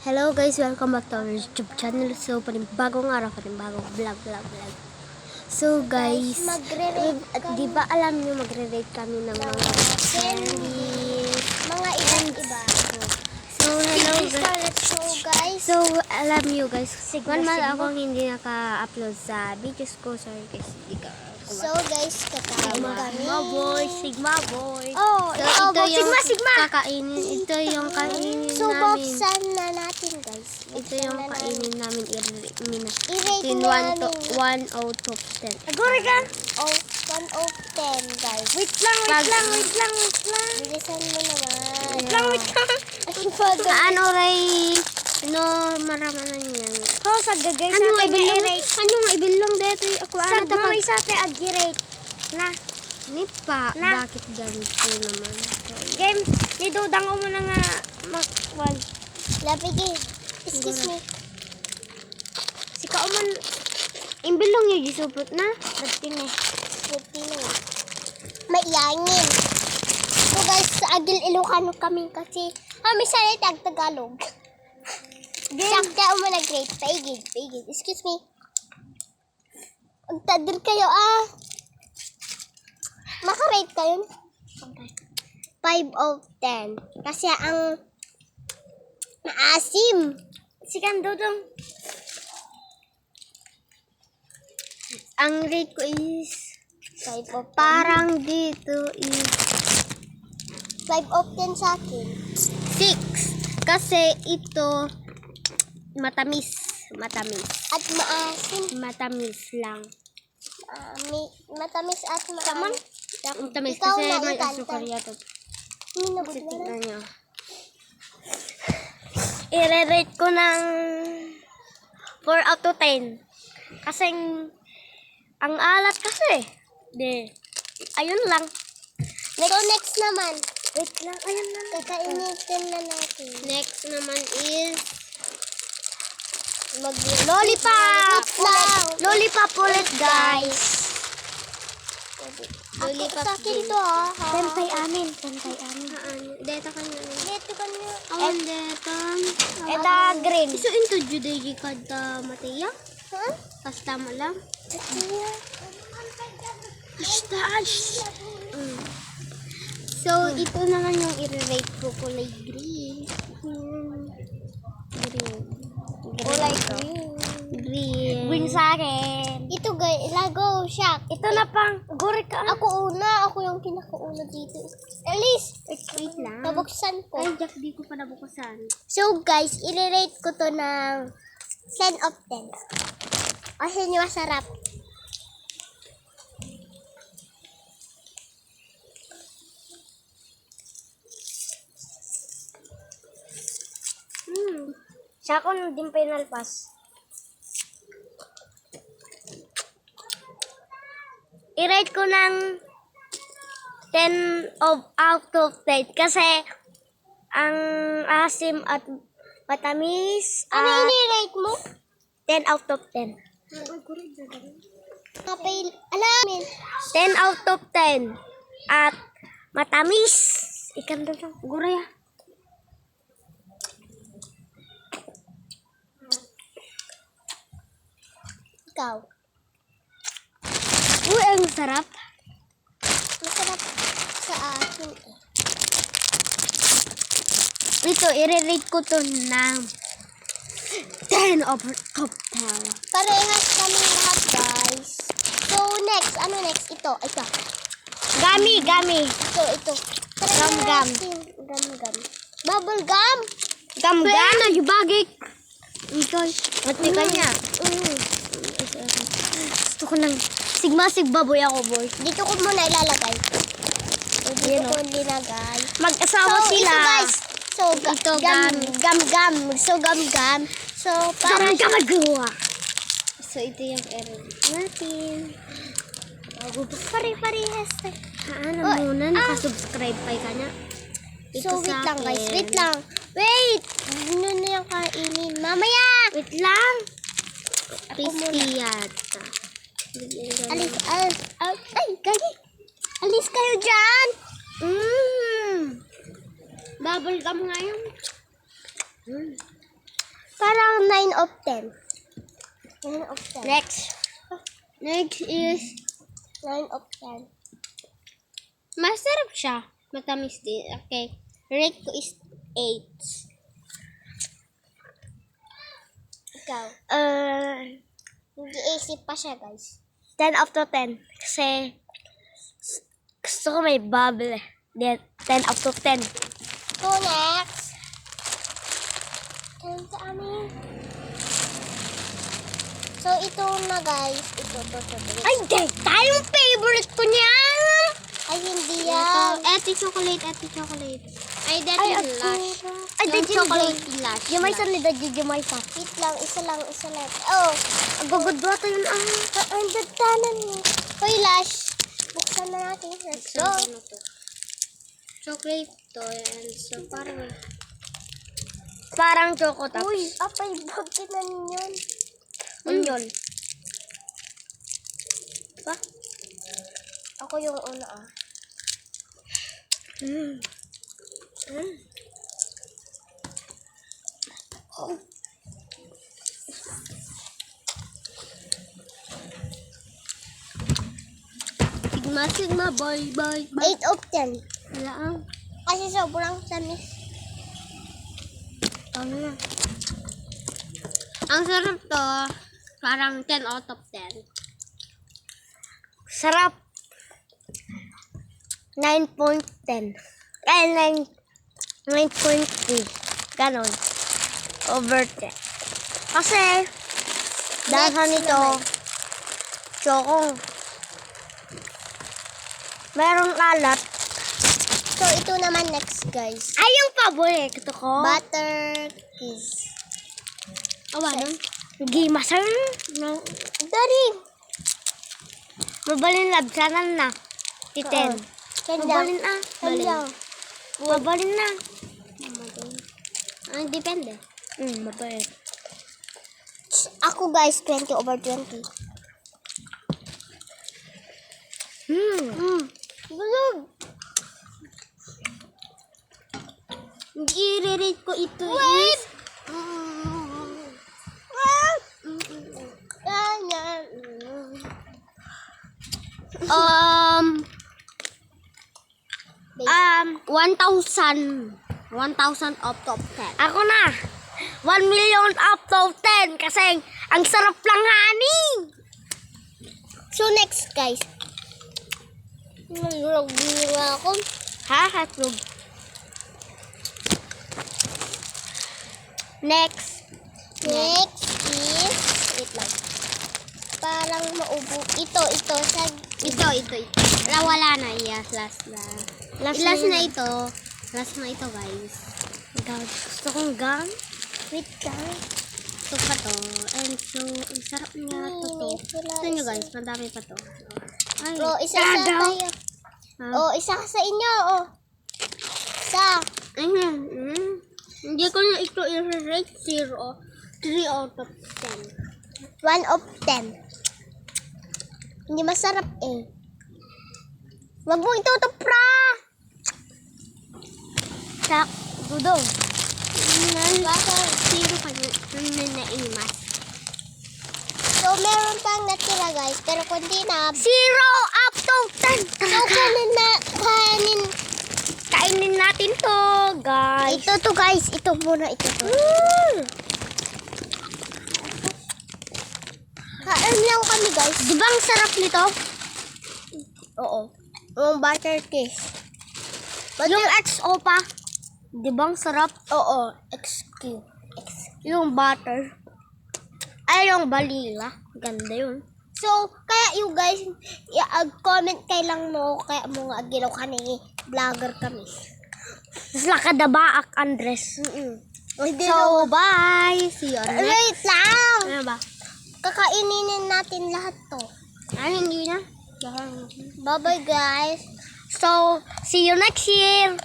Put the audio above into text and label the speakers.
Speaker 1: Hello guys, welcome back to our YouTube channel. So, panibagong araw, panibagong vlog. So guys, di ba alam nyo magre-rate kami ng mga candies,
Speaker 2: mga iba.
Speaker 1: So, hello guys.
Speaker 2: guys.
Speaker 1: So, alam nyo guys, 1 month akong hindi naka-upload sa videos ko. Sorry guys, hindi ka
Speaker 2: Guys, kakain kami.
Speaker 1: Sigma boy.
Speaker 2: Oh,
Speaker 1: So, ito yung
Speaker 2: Sigma.
Speaker 1: kakainin. Ito yung kainin
Speaker 2: So,
Speaker 1: namin.
Speaker 2: buksan na natin, guys.
Speaker 1: Ito yung kainin namin.
Speaker 2: I-rate
Speaker 1: In
Speaker 2: namin.
Speaker 1: 1 out of 10.
Speaker 2: Agora ka? Oh, 1 of 10, guys. Wait lang. Bilisan mo naman.
Speaker 1: Wait Ano, Ray? No, maramanan yan.
Speaker 2: Oh, sa gagay sa
Speaker 1: Ano,
Speaker 2: atin
Speaker 1: ibilong?
Speaker 2: i-rate.
Speaker 1: Ano, ibilong dito? Ako,
Speaker 2: Sa
Speaker 1: ano,
Speaker 2: gagay sa atin ag-rate. Na.
Speaker 1: Nipa,
Speaker 2: Na.
Speaker 1: bakit ganito naman?
Speaker 2: Game, nidudang ko muna nga mag-wall. Lapigi. Excuse me. Si Kauman,
Speaker 1: Imbilong yung gisupot na.
Speaker 2: Putino. Maiyangin. So guys, sa Agil Ilocano kami kasi kami salita Tagalog. Sakta mo na grade. Paigid. Excuse me. Magtadir kayo Makarate kayo? 5 of 10. Kasi ang maasim. Sikan dudong.
Speaker 1: Ang rate ko is
Speaker 2: 5 of 10.
Speaker 1: parang dito is
Speaker 2: 5 of 10 sa akin.
Speaker 1: 6. Kasi ito matamis.
Speaker 2: At maasim.
Speaker 1: Matamis lang.
Speaker 2: Matamis at maasim.
Speaker 1: Matamis
Speaker 2: Ikaw
Speaker 1: kasi
Speaker 2: na
Speaker 1: may
Speaker 2: ikanta.
Speaker 1: asukar yato.
Speaker 2: Minabot
Speaker 1: Kasi
Speaker 2: na
Speaker 1: tignan nyo. I-rate ko ng 4 out of 10. Kasi ang alat kasi. Ayun lang.
Speaker 2: So next naman. Wait lang. Ayun lang. Kakainitin na natin.
Speaker 1: Next naman is
Speaker 2: Lollipop lang.
Speaker 1: Lollipop ulit,
Speaker 2: Guys.
Speaker 1: Lollipop
Speaker 2: Sa akin
Speaker 1: din.
Speaker 2: to
Speaker 1: Tempay
Speaker 2: amin.
Speaker 1: Deta kanya.
Speaker 2: Dito kanya.
Speaker 1: Awan deta.
Speaker 2: Ito green.
Speaker 1: So into juday kada Mataya.
Speaker 2: Huh?
Speaker 1: Basta mo lang. So ito naman yung i-rate ko kulay green.
Speaker 2: Kulay green.
Speaker 1: Green
Speaker 2: sa akin. Ito guys, lago, shock. Ito na pang, guri ka. Ako una, ako yung pinakauna dito. Elise,
Speaker 1: Wait lang.
Speaker 2: nabuksan ko.
Speaker 1: Ay, Jack, di ko pa nabukasan.
Speaker 2: So guys, i-rate ko to ng 10 of 10. Kasi masarap. Siya ko nung din pinalpas.
Speaker 1: I-rate ko ng 10 out of 10 kasi ang asim at matamis
Speaker 2: Ano
Speaker 1: at
Speaker 2: i-rate mo?
Speaker 1: 10 out of 10.
Speaker 2: Kapay, alamin.
Speaker 1: 10 out of 10 at matamis. Ikan lang guray ah.
Speaker 2: Ikaw.
Speaker 1: Uy, ang sarap.
Speaker 2: Masarap sa akin eh.
Speaker 1: Ito, i-rate ko to ng 10 over 10.
Speaker 2: Parehas kami lahat, guys. So, next. Ano next? Ito.
Speaker 1: Gami.
Speaker 2: Ito.
Speaker 1: Gum.
Speaker 2: Gum. Bubble gum.
Speaker 1: Gam. Ano, yung bagay. Ito, mati ka niya. Gusto ko ng sigma boy ako, boy.
Speaker 2: Dito ko muna ilalagay. Dito
Speaker 1: Yan,
Speaker 2: ko nilagay.
Speaker 1: Mag-asawa sila.
Speaker 2: Ito, guys. So,
Speaker 1: Ito,
Speaker 2: gum. So, gum. So, para
Speaker 1: Magawa. So, ito yung error natin.
Speaker 2: pare-parehas.
Speaker 1: Ano muna, nakasubscribe pa ka niya.
Speaker 2: So, wait lang, guys. Wait lang. Wait! Ano na yung kainin? Mamaya!
Speaker 1: Wait lang.
Speaker 2: Ako muna.
Speaker 1: Crispy yata.
Speaker 2: Ay, gagi. Alis kayo dyan!
Speaker 1: Bubble gum nga yun.
Speaker 2: 9 of 10. 9 of 10.
Speaker 1: Next. Next is
Speaker 2: 9 of 10.
Speaker 1: masarap siya. Matamis din. Okay. Rate ko is 8.
Speaker 2: Ikaw. Hindi isip pa siya, guys.
Speaker 1: 10 out of 10. Kasi gusto ko may bubble eh. Then, 10 out of 10.
Speaker 2: So, next. Kain sa amin. So, ito na, guys. Ito.
Speaker 1: Ay, tayong favorite ko niyan!
Speaker 2: Ay, hindi yan.
Speaker 1: Ito chocolate. Ay, that
Speaker 2: Ay,
Speaker 1: is lush.
Speaker 2: Ay,
Speaker 1: Yung
Speaker 2: that is
Speaker 1: chocolate
Speaker 2: lush.
Speaker 1: lush.
Speaker 2: Yung may isa ni Daddy, yung may isa. Wait lang, isa lang. Oh,
Speaker 1: Agagod-bata yun ah.
Speaker 2: ang dagdanan mo. Hoy, Lash. Buksan na natin. Let's go.
Speaker 1: Ano to? Chocolate to. And so, parang choco tops.
Speaker 2: Uy, apay bagkinan yun.
Speaker 1: Onion. Pa?
Speaker 2: Ako yung una ah.
Speaker 1: Sigma, bye.
Speaker 2: 8 of 10.
Speaker 1: Wala ang.
Speaker 2: Kasi sobrang tamis.
Speaker 1: Ano na? Ang sarap to. Parang 10 out of 10. Sarap. 9.10. Eh, 9.3. Ganon. Over 10. Kasi, dahil
Speaker 2: Next
Speaker 1: nito,
Speaker 2: naman.
Speaker 1: choco. Merong alat.
Speaker 2: So, ito naman next, guys.
Speaker 1: Ay, yung paborito ko.
Speaker 2: Butter kiss.
Speaker 1: Awa nun. Gimasan. No.
Speaker 2: Dari.
Speaker 1: Mabalin labsanan na. Titen. Mabalin ah.
Speaker 2: Kanya.
Speaker 1: Mabalin na. Depende. Mabalin.
Speaker 2: Ako, guys, 20 over 20. Bulog.
Speaker 1: I-rate ko ito
Speaker 2: Wait!
Speaker 1: is... Um... 1,000. 1,000 out of 10. Ako na. 1 million out of 10. Kasi ang sarap lang honey.
Speaker 2: So, next, guys. Nalulog din ako.
Speaker 1: Ha? Hatlog. Next.
Speaker 2: Next is... Wait lang. Parang maubo. Ito.
Speaker 1: Ito. Wala na. Yes, last na. Last na ito. Last na ito, guys. Gusto kong gum.
Speaker 2: Wait lang.
Speaker 1: Ito pa to. And so, ang sarap niya to. Ito nyo, guys. Madami pa to. Ay,
Speaker 2: Oh, isa tayo.
Speaker 1: Ha?
Speaker 2: Oh, isa sa inyo. Oh. Isa.
Speaker 1: Hindi ko na ito i-rate 0. 3 out of 10.
Speaker 2: 1 of 10. Hindi masarap eh. Wag mo itutupra.
Speaker 1: Sa dudong.
Speaker 2: Bakit?
Speaker 1: 0 ka na naimas.
Speaker 2: So, meron pang natira, guys. Pero kundi na.
Speaker 1: 0 out of 10.
Speaker 2: So,
Speaker 1: Kainin natin to, guys.
Speaker 2: Ito to, guys. Ito muna. Ito to. Kain lang kami, guys.
Speaker 1: Di ba ang sarap nito?
Speaker 2: Oo. Yung butter kiss.
Speaker 1: Yung XO pa. Di ba ang sarap?
Speaker 2: Oo. XQ.
Speaker 1: Yung butter. Ay, yung vanilla. Ganda yun.
Speaker 2: So, kaya you guys, comment kay lang mo, kaya mo nga gilaw ka ni vlogger kami.
Speaker 1: Sila kadabaak, Andres. So, bye. See you on next.
Speaker 2: Wait lang!
Speaker 1: Ano ba?
Speaker 2: Kakaininin natin lahat to.
Speaker 1: Ay, hindi na.
Speaker 2: Bye-bye, guys.
Speaker 1: So, see you next year.